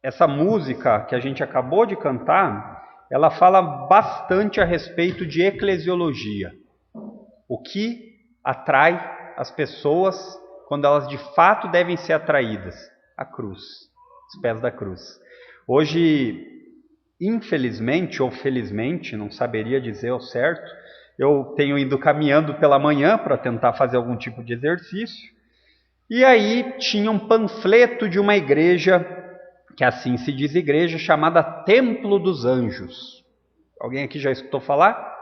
essa música que a gente acabou de cantar, ela fala bastante a respeito de eclesiologia. O que atrai as pessoas quando elas de fato devem ser atraídas? A cruz, os pés da cruz. Hoje, infelizmente ou felizmente, não saberia dizer ao certo, eu tenho ido caminhando pela manhã para tentar fazer algum tipo de exercício, e aí tinha um panfleto de uma igreja, que assim se diz igreja, chamada Templo dos Anjos. Alguém aqui já escutou falar?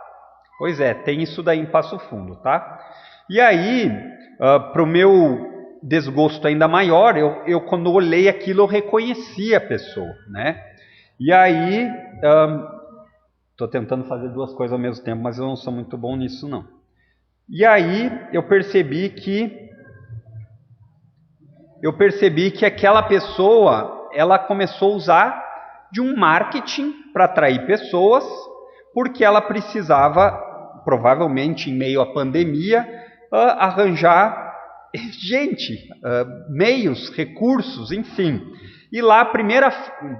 Pois é, tem isso daí em Passo Fundo, tá? E aí, para o meu desgosto ainda maior, eu quando olhei aquilo, eu reconheci a pessoa, né? E aí, estou tentando fazer duas coisas ao mesmo tempo, mas eu não sou muito bom nisso, não. E aí, eu percebi que aquela pessoa, ela começou a usar de um marketing para atrair pessoas, porque ela precisava, provavelmente em meio à pandemia, arranjar gente, meios, recursos, enfim. E lá,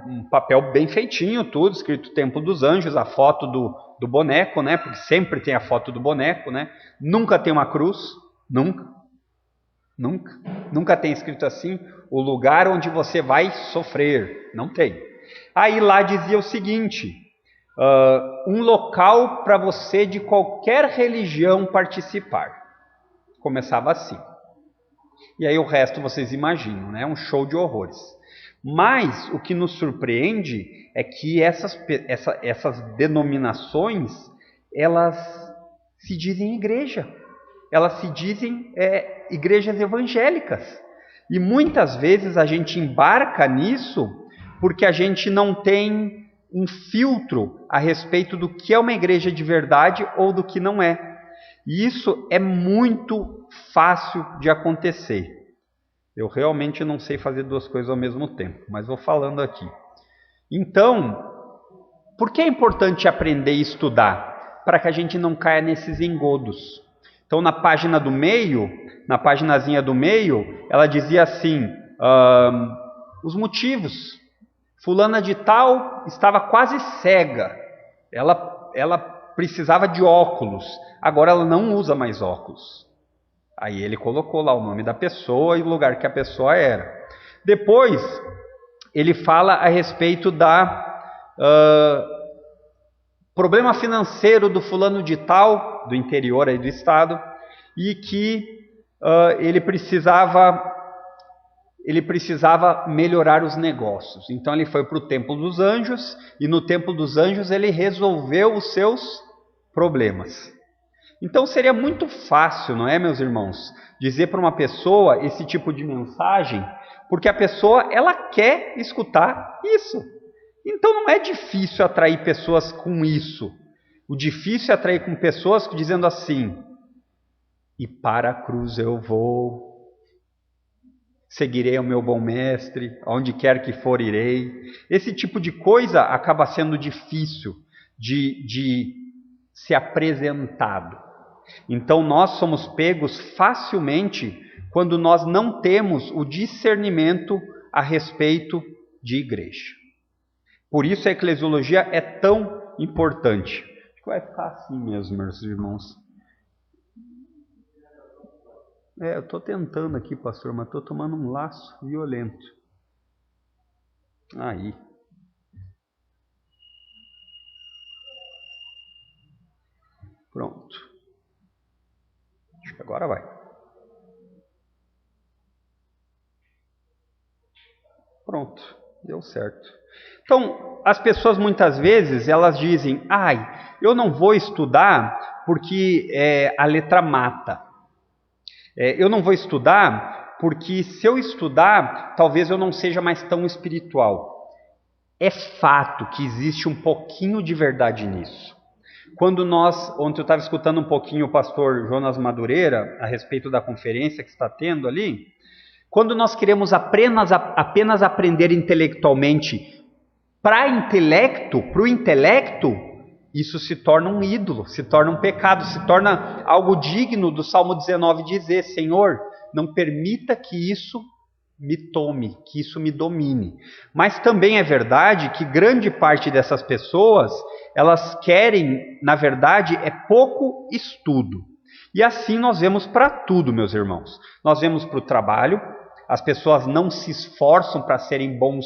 um papel bem feitinho, tudo, escrito Templo dos Anjos, a foto do boneco, né? Porque sempre tem a foto do boneco, né? Nunca tem uma cruz, nunca tem escrito assim, o lugar onde você vai sofrer, não tem. Aí lá dizia o seguinte, um local para você de qualquer religião participar. Começava assim. E aí o resto vocês imaginam, né? Um show de horrores. Mas o que nos surpreende é que essas denominações, elas se dizem igreja. Elas se dizem igrejas evangélicas. E muitas vezes a gente embarca nisso porque a gente não tem um filtro a respeito do que é uma igreja de verdade ou do que não é. E isso é muito fácil de acontecer. Eu realmente não sei fazer duas coisas ao mesmo tempo, mas vou falando aqui. Então, por que é importante aprender e estudar? Para que a gente não caia nesses engodos. Então, na página do meio, na paginazinha do meio, ela dizia assim, os motivos. Fulana de tal estava quase cega. Ela precisava de óculos. Agora ela não usa mais óculos. Aí ele colocou lá o nome da pessoa e o lugar que a pessoa era. Depois, ele fala a respeito problema financeiro do fulano de tal, do interior aí do estado, e que ele precisava melhorar os negócios. Então ele foi para o Templo dos Anjos, e no Templo dos Anjos ele resolveu os seus problemas. Então seria muito fácil, não é, meus irmãos, dizer para uma pessoa esse tipo de mensagem, porque a pessoa, ela quer escutar isso. Então não é difícil atrair pessoas com isso. O difícil é atrair com pessoas dizendo assim, e para a cruz eu vou, seguirei o meu bom mestre, aonde quer que for irei. Esse tipo de coisa acaba sendo difícil de ser apresentado. Então nós somos pegos facilmente quando nós não temos o discernimento a respeito de igreja. Por isso a eclesiologia é tão importante. Acho que vai ficar assim mesmo, meus irmãos. Eu estou tentando aqui, pastor, mas estou tomando um laço violento. Aí. Pronto. Acho que agora vai. Pronto, deu certo. Então, as pessoas muitas vezes, elas dizem, eu não vou estudar porque a letra mata. Eu não vou estudar porque se eu estudar, talvez eu não seja mais tão espiritual. É fato que existe um pouquinho de verdade nisso. Ontem eu estava escutando um pouquinho o pastor Jonas Madureira a respeito da conferência que está tendo ali, quando nós queremos apenas aprender intelectualmente para o intelecto, isso se torna um ídolo, se torna um pecado, se torna algo digno do Salmo 19 dizer, Senhor, não permita que isso me tome, que isso me domine. Mas também é verdade que grande parte dessas pessoas, elas querem, na verdade, é pouco estudo. E assim nós vemos para tudo, meus irmãos. Nós vemos para o trabalho, as pessoas não se esforçam para serem bons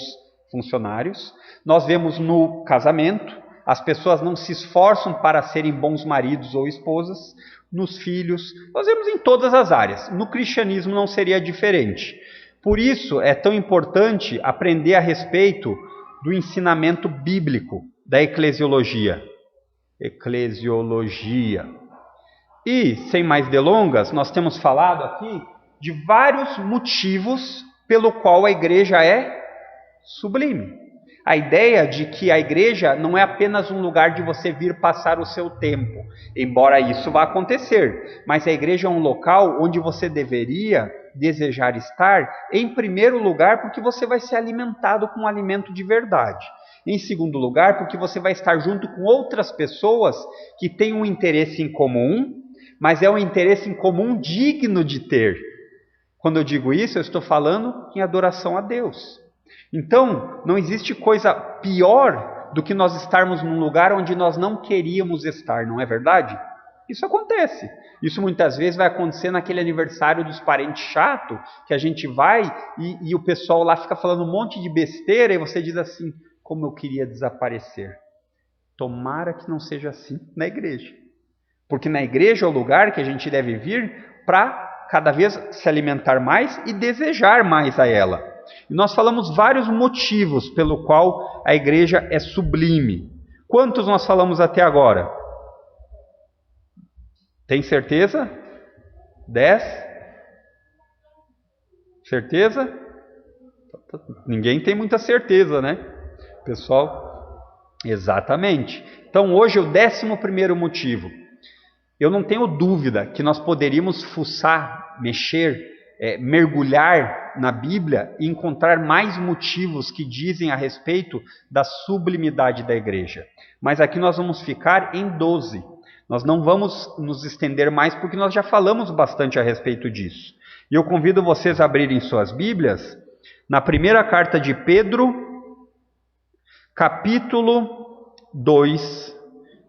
funcionários. Nós vemos no casamento, as pessoas não se esforçam para serem bons maridos ou esposas. Nos filhos, nós vemos em todas as áreas. No cristianismo não seria diferente. Por isso é tão importante aprender a respeito do ensinamento bíblico, da eclesiologia. E, sem mais delongas, nós temos falado aqui de vários motivos pelo qual a igreja é sublime. A ideia de que a igreja não é apenas um lugar de você vir passar o seu tempo, embora isso vá acontecer, mas a igreja é um local onde você deveria desejar estar, em primeiro lugar, porque você vai ser alimentado com um alimento de verdade. Em segundo lugar, porque você vai estar junto com outras pessoas que têm um interesse em comum, mas é um interesse em comum digno de ter. Quando eu digo isso, eu estou falando em adoração a Deus. Então, não existe coisa pior do que nós estarmos num lugar onde nós não queríamos estar, não é verdade? Isso acontece. Isso muitas vezes vai acontecer naquele aniversário dos parentes chato, que a gente vai e o pessoal lá fica falando um monte de besteira e você diz assim, como eu queria desaparecer. Tomara que não seja assim na igreja. Porque na igreja é o lugar que a gente deve vir para cada vez se alimentar mais e desejar mais a ela. E nós falamos vários motivos pelo qual a igreja é sublime. Quantos nós falamos até agora? Tem certeza? 10? Certeza? Ninguém tem muita certeza, né? Pessoal, exatamente. Então hoje é o 11º motivo. Eu não tenho dúvida que nós poderíamos fuçar, mexer, mergulhar na Bíblia e encontrar mais motivos que dizem a respeito da sublimidade da igreja. Mas aqui nós vamos ficar em 12. Nós não vamos nos estender mais porque nós já falamos bastante a respeito disso. E eu convido vocês a abrirem suas Bíblias na primeira carta de Pedro, capítulo 2,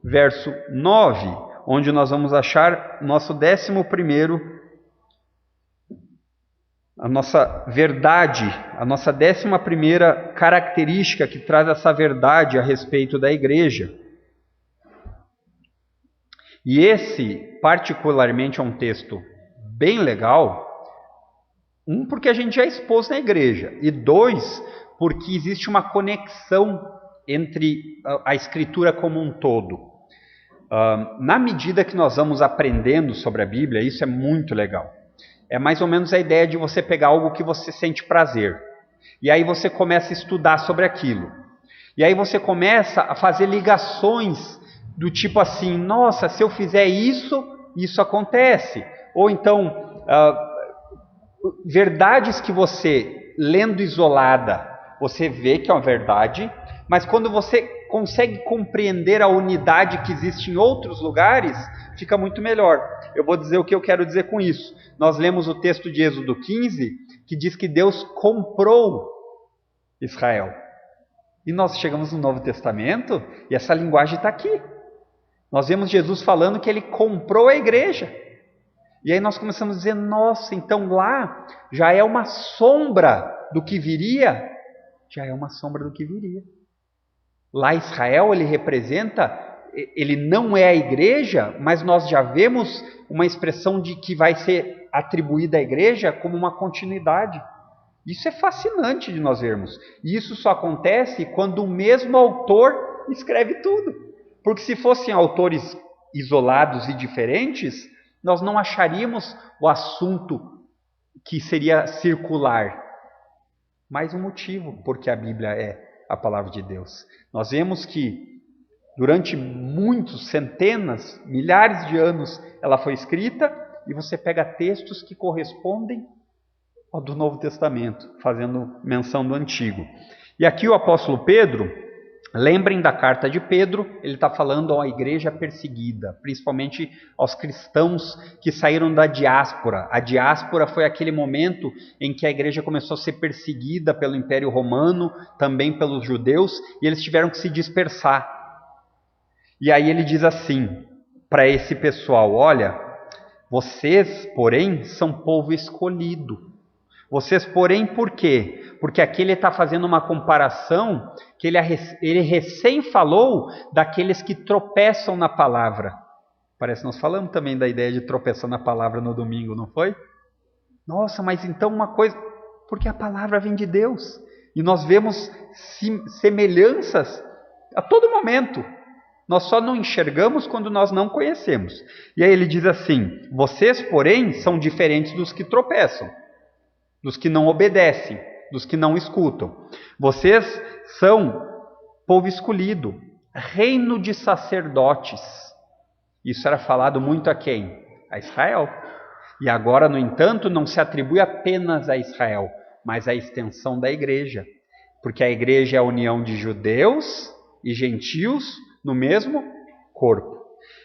verso 9, onde nós vamos achar nosso 11º, a nossa verdade, a nossa 11ª característica que traz essa verdade a respeito da igreja. E esse, particularmente, é um texto bem legal, porque a gente já expôs na igreja, e 2, porque existe uma conexão entre a escritura como um todo. Na medida que nós vamos aprendendo sobre a Bíblia, isso é muito legal. É mais ou menos a ideia de você pegar algo que você sente prazer, e aí você começa a estudar sobre aquilo. E aí você começa a fazer ligações do tipo assim, nossa, se eu fizer isso, isso acontece. Ou então, verdades que você, lendo isolada, você vê que é uma verdade, mas quando você consegue compreender a unidade que existe em outros lugares, fica muito melhor. Eu vou dizer o que eu quero dizer com isso. Nós lemos o texto de Êxodo 15, que diz que Deus comprou Israel. E nós chegamos no Novo Testamento, e essa linguagem está aqui. Nós vemos Jesus falando que ele comprou a igreja. E aí nós começamos a dizer, nossa, então lá já é uma sombra do que viria? Já é uma sombra do que viria. Lá Israel, ele representa, ele não é a igreja, mas nós já vemos uma expressão de que vai ser atribuída à igreja como uma continuidade. Isso é fascinante de nós vermos. E isso só acontece quando o mesmo autor escreve tudo. Porque se fossem autores isolados e diferentes, nós não acharíamos o assunto que seria circular. Mais um motivo porque a Bíblia é a palavra de Deus. Nós vemos que durante muitos, centenas, milhares de anos ela foi escrita e você pega textos que correspondem ao do Novo Testamento, fazendo menção do Antigo. E aqui o apóstolo Pedro, Lembrem da carta de Pedro, ele está falando à igreja perseguida, principalmente aos cristãos que saíram da diáspora. A diáspora foi aquele momento em que a igreja começou a ser perseguida pelo Império Romano, também pelos judeus, e eles tiveram que se dispersar. E aí ele diz assim para esse pessoal: olha, vocês, porém, são povo escolhido. Vocês, porém, por quê? Porque aqui ele está fazendo uma comparação que ele recém falou daqueles que tropeçam na palavra. Parece que nós falamos também da ideia de tropeçar na palavra no domingo, não foi? Nossa, mas então uma coisa... Porque a palavra vem de Deus. E nós vemos semelhanças a todo momento. Nós só não enxergamos quando nós não conhecemos. E aí ele diz assim: vocês, porém, são diferentes dos que tropeçam, dos que não obedecem, dos que não escutam. Vocês são povo escolhido, reino de sacerdotes. Isso era falado muito a quem? A Israel. E agora, no entanto, não se atribui apenas a Israel, mas à extensão da igreja. Porque a igreja é a união de judeus e gentios no mesmo corpo.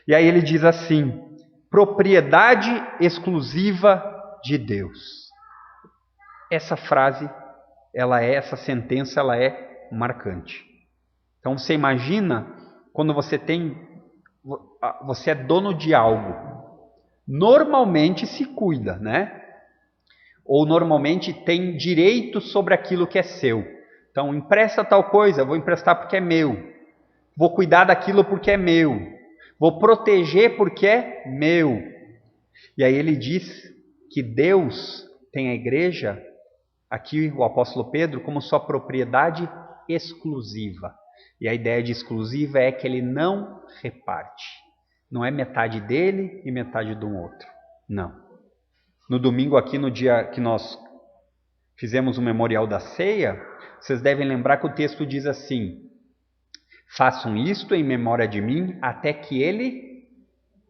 E aí ele diz assim: propriedade exclusiva de Deus. Essa frase, essa sentença, ela é marcante. Então você imagina quando você é dono de algo, normalmente se cuida, né? Ou normalmente tem direito sobre aquilo que é seu. Então empresta tal coisa, vou emprestar porque é meu. Vou cuidar daquilo porque é meu. Vou proteger porque é meu. E aí ele diz que Deus tem a igreja, aqui o apóstolo Pedro, como sua propriedade exclusiva. E a ideia de exclusiva é que ele não reparte. Não é metade dele e metade do outro. Não. No domingo aqui, no dia que nós fizemos o memorial da ceia, vocês devem lembrar que o texto diz assim: façam isto em memória de mim até que ele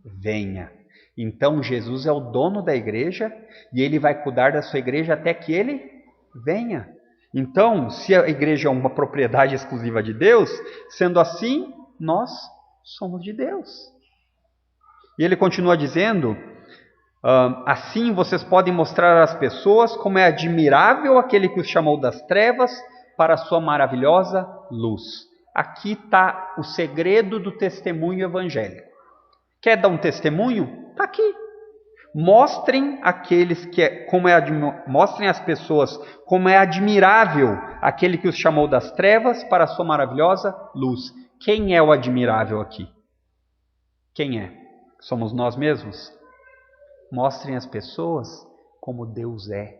venha. Então Jesus é o dono da igreja e ele vai cuidar da sua igreja até que ele venha. Então, se a igreja é uma propriedade exclusiva de Deus, sendo assim, nós somos de Deus. E ele continua dizendo: assim vocês podem mostrar às pessoas como é admirável aquele que os chamou das trevas para a sua maravilhosa luz. Aqui está o segredo do testemunho evangélico. Quer dar um testemunho? Está aqui. Mostrem mostrem às pessoas como é admirável aquele que os chamou das trevas para a sua maravilhosa luz. Quem é o admirável aqui? Quem é? Somos nós mesmos? Mostrem às pessoas como Deus é.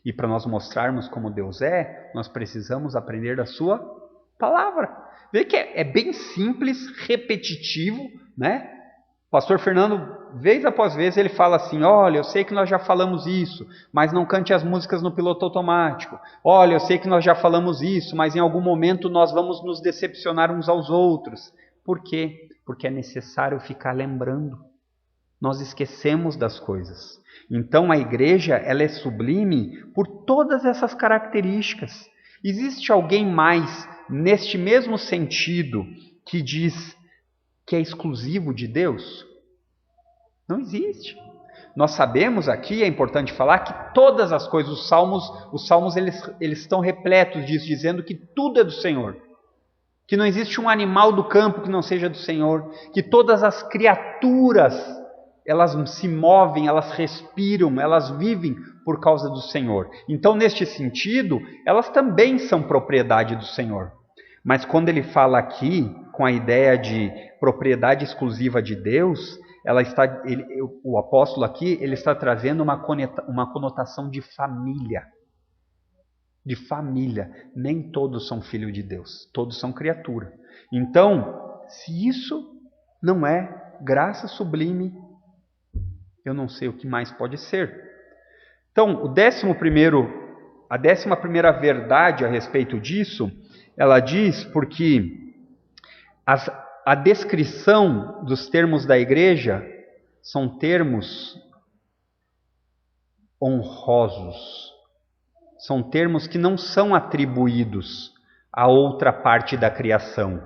E para nós mostrarmos como Deus é, nós precisamos aprender da sua palavra. Vê que é bem simples, repetitivo, né? Pastor Fernando, vez após vez, ele fala assim: olha, eu sei que nós já falamos isso, mas não cante as músicas no piloto automático. Olha, eu sei que nós já falamos isso, mas em algum momento nós vamos nos decepcionar uns aos outros. Por quê? Porque é necessário ficar lembrando. Nós esquecemos das coisas. Então a igreja, ela é sublime por todas essas características. Existe alguém mais, neste mesmo sentido, que diz que é exclusivo de Deus? Não existe. Nós sabemos aqui, é importante falar, que todas as coisas, os salmos eles estão repletos disso, dizendo que tudo é do Senhor. Que não existe um animal do campo que não seja do Senhor. Que todas as criaturas, elas se movem, elas respiram, elas vivem por causa do Senhor. Então, neste sentido, elas também são propriedade do Senhor. Mas quando ele fala aqui, com a ideia de propriedade exclusiva de Deus, o apóstolo aqui, ele está trazendo uma conotação de família. De família. Nem todos são filhos de Deus, todos são criatura. Então, se isso não é graça sublime, eu não sei o que mais pode ser. Então, a 11ª verdade a respeito disso, ela diz porque a descrição dos termos da igreja são termos honrosos. São termos que não são atribuídos a outra parte da criação.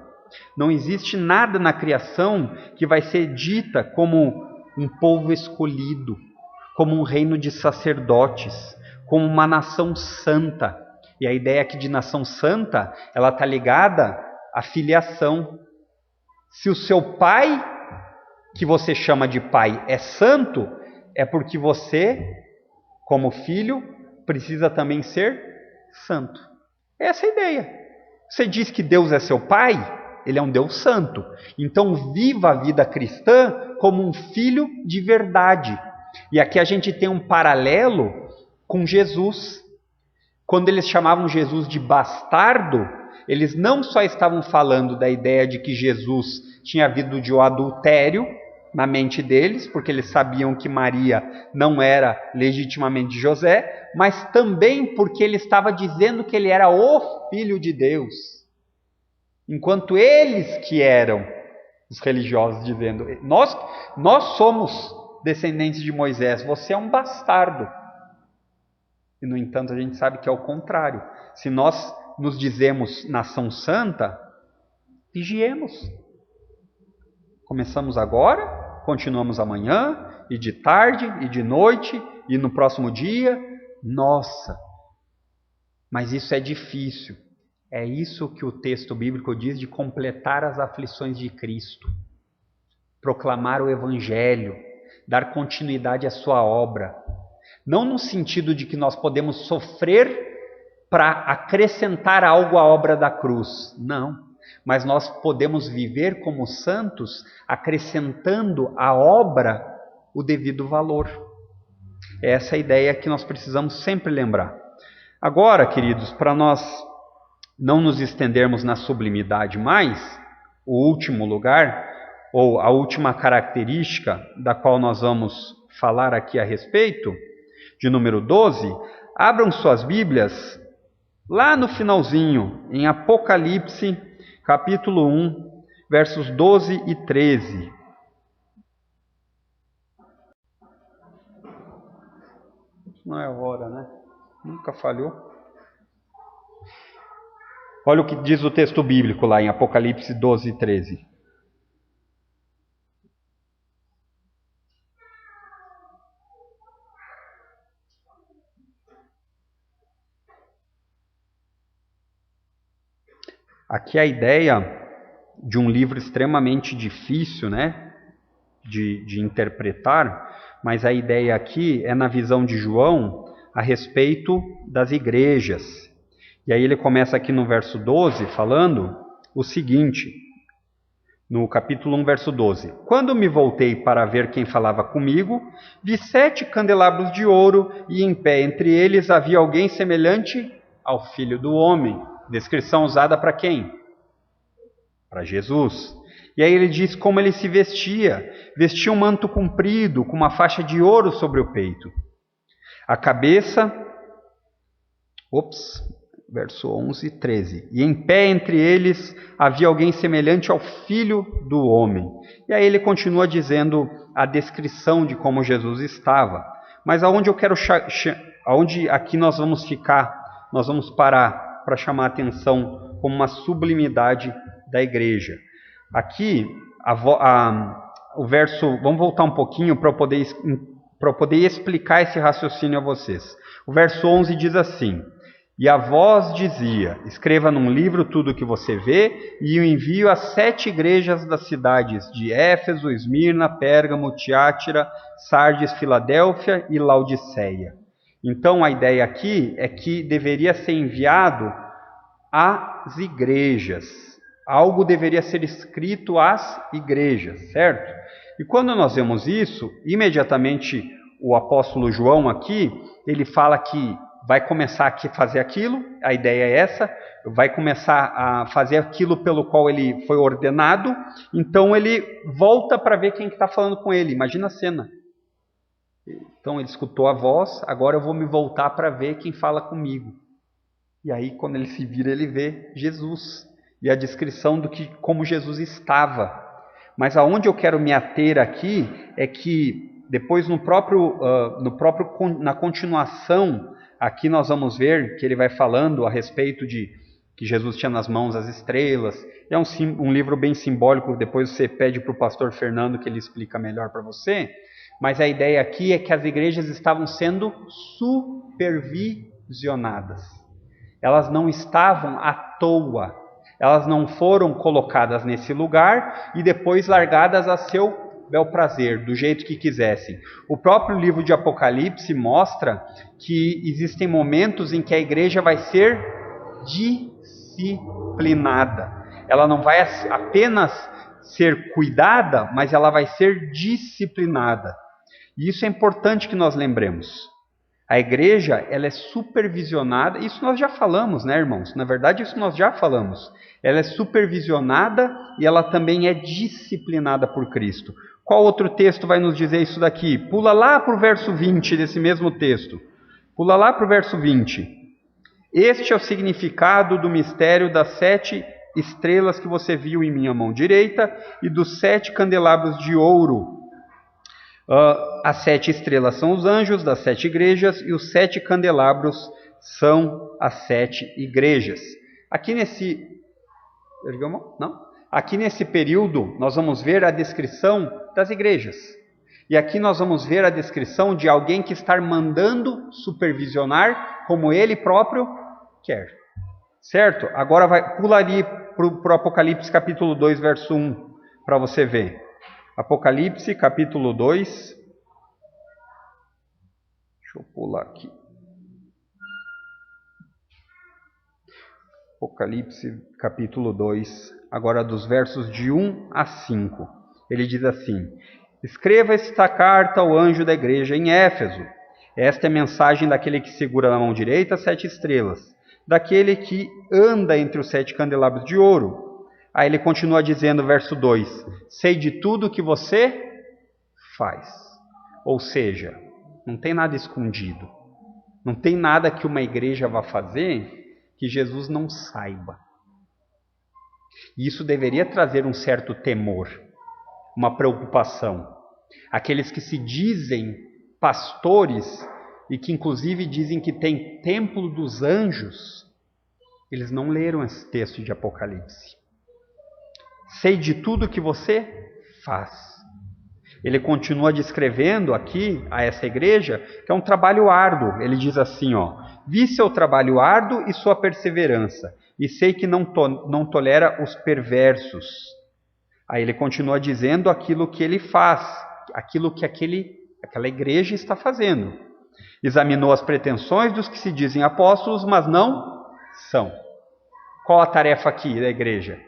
Não existe nada na criação que vai ser dita como um povo escolhido, como um reino de sacerdotes, como uma nação santa. E a ideia aqui de nação santa, ela está ligada à filiação. Se o seu pai, que você chama de pai, é santo, é porque você, como filho, precisa também ser santo. Essa é a ideia. Você diz que Deus é seu pai, ele é um Deus santo. Então viva a vida cristã como um filho de verdade. E aqui a gente tem um paralelo com Jesus. Quando eles chamavam Jesus de bastardo, eles não só estavam falando da ideia de que Jesus tinha vindo de um adultério na mente deles, porque eles sabiam que Maria não era legitimamente de José, mas também porque ele estava dizendo que ele era o Filho de Deus. Enquanto eles que eram os religiosos dizendo, nós somos descendentes de Moisés, você é um bastardo. E, no entanto, a gente sabe que é o contrário. Se nós nos dizemos nação santa, vigiemos. Começamos agora, continuamos amanhã, e de tarde, e de noite, e no próximo dia. Nossa! Mas isso é difícil. É isso que o texto bíblico diz de completar as aflições de Cristo. Proclamar o Evangelho, dar continuidade à sua obra. Não no sentido de que nós podemos sofrer para acrescentar algo à obra da cruz. Não. Mas nós podemos viver como santos, acrescentando à obra o devido valor. É essa a ideia que nós precisamos sempre lembrar. Agora, queridos, para nós não nos estendermos na sublimidade mais, o último lugar, ou a última característica da qual nós vamos falar aqui a respeito, de número 12, abram suas Bíblias lá no finalzinho, em Apocalipse, capítulo 1, versos 12 e 13. Não é hora, né? Nunca falhou. Olha o que diz o texto bíblico lá em Apocalipse 12 e 13. Aqui a ideia de um livro extremamente difícil, né, de interpretar, mas a ideia aqui é na visão de João a respeito das igrejas. E aí ele começa aqui no verso 12 falando o seguinte, no capítulo 1, verso 12. Quando me voltei para ver quem falava comigo, vi 7 candelabros de ouro e em pé entre eles havia alguém semelhante ao Filho do Homem. Descrição usada para quem? Para Jesus. E aí ele diz como ele se vestia. Vestia um manto comprido, com uma faixa de ouro sobre o peito. A cabeça... verso 11 e 13. E em pé entre eles havia alguém semelhante ao Filho do Homem. E aí ele continua dizendo a descrição de como Jesus estava. Mas aonde eu quero... aonde aqui nós vamos ficar, nós vamos parar para chamar a atenção como uma sublimidade da igreja. Aqui, o verso... Vamos voltar um pouquinho para eu poder explicar esse raciocínio a vocês. O verso 11 diz assim: E a voz dizia, escreva num livro tudo o que você vê, e o envio às 7 igrejas das cidades de Éfeso, Esmirna, Pérgamo, Tiátira, Sardes, Filadélfia e Laodiceia. Então a ideia aqui é que deveria ser enviado às igrejas. Algo deveria ser escrito às igrejas, certo? E quando nós vemos isso, imediatamente o apóstolo João aqui, ele fala que vai começar a fazer aquilo, a ideia é essa, vai começar a fazer aquilo pelo qual ele foi ordenado, então ele volta para ver quem está falando com ele, imagina a cena. Então ele escutou a voz, agora eu vou me voltar para ver quem fala comigo. E aí quando ele se vira, ele vê Jesus, e a descrição do que como Jesus estava. Mas aonde eu quero me ater aqui, é que depois na continuação, aqui nós vamos ver que ele vai falando a respeito de que Jesus tinha nas mãos as estrelas. É um livro bem simbólico, depois você pede para o pastor Fernando que ele explica melhor para você. Mas a ideia aqui é que as igrejas estavam sendo supervisionadas. Elas não estavam à toa. Elas não foram colocadas nesse lugar e depois largadas a seu bel prazer, do jeito que quisessem. O próprio livro de Apocalipse mostra que existem momentos em que a igreja vai ser disciplinada. Ela não vai apenas ser cuidada, mas ela vai ser disciplinada. E isso é importante que nós lembremos. A igreja, ela é supervisionada, isso nós já falamos, né, irmãos? Na verdade, isso nós já falamos. Ela é supervisionada e ela também é disciplinada por Cristo. Qual outro texto vai nos dizer isso daqui? Pula lá para o verso 20 desse mesmo texto. Pula lá para o verso 20. Este é o significado do mistério das 7 estrelas que você viu em minha mão direita e dos 7 candelabros de ouro. As 7 estrelas são os anjos das 7 igrejas e os 7 candelabros são as 7 igrejas. Aqui nesse período nós vamos ver a descrição das igrejas. E aqui nós vamos ver a descrição de alguém que está mandando supervisionar como ele próprio quer. Certo? Agora pula ali para o Apocalipse capítulo 2, verso 1, para você ver. Apocalipse capítulo 2. Deixa eu pular aqui. Apocalipse capítulo 2, agora dos versos de 1 a 5. Ele diz assim: escreva esta carta ao anjo da igreja em Éfeso. Esta é a mensagem daquele que segura na mão direita 7 estrelas, daquele que anda entre os 7 candelabros de ouro. Aí ele continua dizendo, verso 2, sei de tudo que você faz. Ou seja, não tem nada escondido. Não tem nada que uma igreja vá fazer que Jesus não saiba. E isso deveria trazer um certo temor, uma preocupação. Aqueles que se dizem pastores e que inclusive dizem que tem templo dos anjos, eles não leram esse texto de Apocalipse. Sei de tudo que você faz. Ele continua descrevendo aqui a essa igreja que é um trabalho árduo. Ele diz assim, vi seu trabalho árduo e sua perseverança, e sei que não tolera os perversos. Aí ele continua dizendo aquilo que ele faz, aquilo que aquela igreja está fazendo. Examinou as pretensões dos que se dizem apóstolos, mas não são. Qual a tarefa aqui da igreja?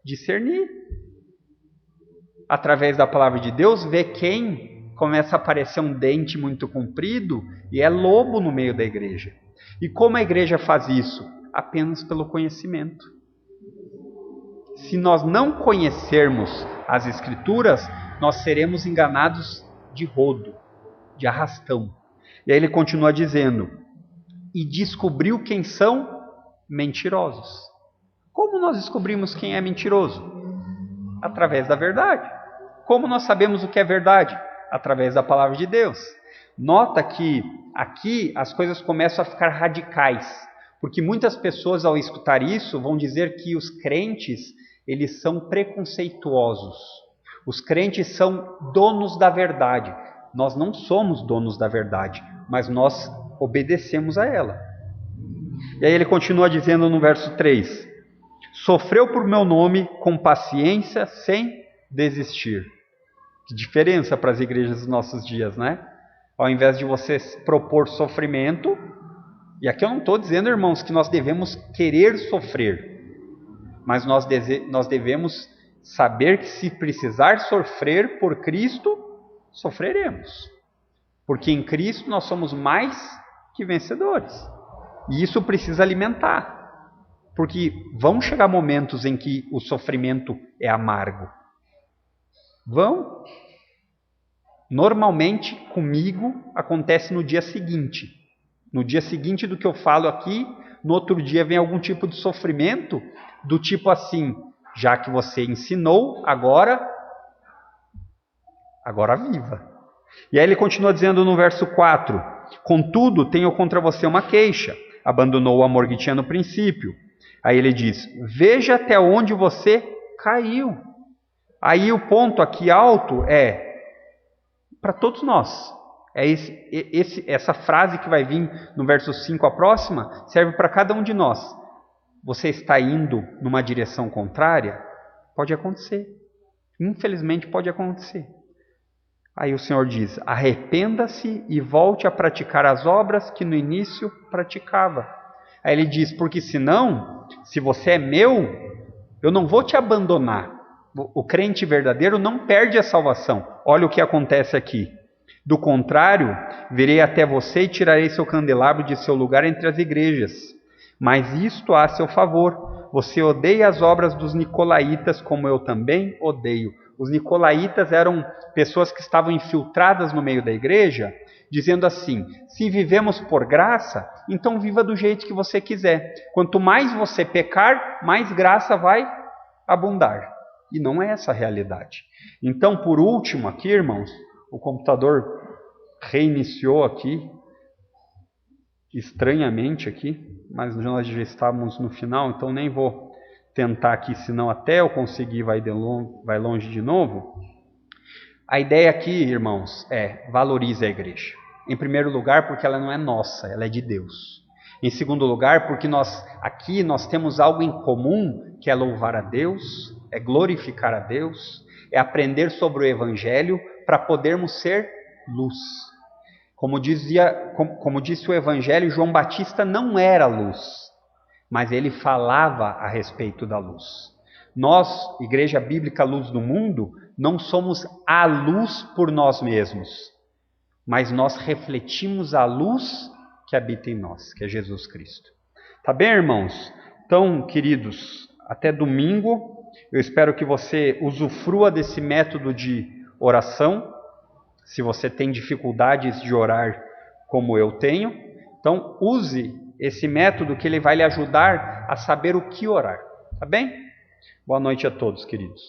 Discernir. Através da palavra de Deus, ver quem começa a aparecer um dente muito comprido e é lobo no meio da igreja. E como a igreja faz isso? Apenas pelo conhecimento. Se nós não conhecermos as Escrituras, nós seremos enganados de rodo, de arrastão. E aí ele continua dizendo, e descobriu quem são mentirosos. Como nós descobrimos quem é mentiroso? Através da verdade. Como nós sabemos o que é verdade? Através da palavra de Deus. Nota que aqui as coisas começam a ficar radicais, porque muitas pessoas ao escutar isso vão dizer que os crentes, eles são preconceituosos. Os crentes são donos da verdade. Nós não somos donos da verdade, mas nós obedecemos a ela. E aí ele continua dizendo no verso 3, sofreu por meu nome com paciência sem desistir. Que diferença para as igrejas dos nossos dias, né? Ao invés de você propor sofrimento, e aqui eu não estou dizendo, irmãos, que nós devemos querer sofrer, mas nós devemos saber que se precisar sofrer por Cristo, sofreremos. Porque em Cristo nós somos mais que vencedores. E isso precisa alimentar. Porque vão chegar momentos em que o sofrimento é amargo. Vão. Normalmente, comigo, acontece no dia seguinte. No dia seguinte do que eu falo aqui, no outro dia vem algum tipo de sofrimento, do tipo assim, já que você ensinou, agora viva. E aí ele continua dizendo no verso 4, contudo, tenho contra você uma queixa, abandonou o amor que tinha no princípio. Aí ele diz: veja até onde você caiu. Aí o ponto aqui alto é para todos nós. Essa frase que vai vir no verso 5, a próxima, serve para cada um de nós. Você está indo numa direção contrária? Pode acontecer. Infelizmente pode acontecer. Aí o Senhor diz: arrependa-se e volte a praticar as obras que no início praticava. Aí ele diz: porque senão, se você é meu, eu não vou te abandonar. O crente verdadeiro não perde a salvação. Olha o que acontece aqui. Do contrário, virei até você e tirarei seu candelabro de seu lugar entre as igrejas. Mas isto há a seu favor: você odeia as obras dos nicolaítas, como eu também odeio. Os nicolaítas eram pessoas que estavam infiltradas no meio da igreja, dizendo assim: se vivemos por graça, então viva do jeito que você quiser. Quanto mais você pecar, mais graça vai abundar. E não é essa a realidade. Então, por último aqui, irmãos, o computador reiniciou aqui, estranhamente aqui, mas nós já estávamos no final, então nem vou tentar aqui, senão até eu conseguir vai longe de novo. A ideia aqui, irmãos, é: valorize a igreja. Em primeiro lugar, porque ela não é nossa, ela é de Deus. Em segundo lugar, porque nós temos algo em comum, que é louvar a Deus, é glorificar a Deus, é aprender sobre o Evangelho para podermos ser luz. Como disse o Evangelho, João Batista não era luz, mas ele falava a respeito da luz. Nós, Igreja Bíblica Luz do Mundo, não somos a luz por nós mesmos, mas nós refletimos a luz que habita em nós, que é Jesus Cristo. Tá bem, irmãos? Então, queridos, até domingo. Eu espero que você usufrua desse método de oração. Se você tem dificuldades de orar como eu tenho, então use esse método, que ele vai lhe ajudar a saber o que orar. Tá bem? Boa noite a todos, queridos.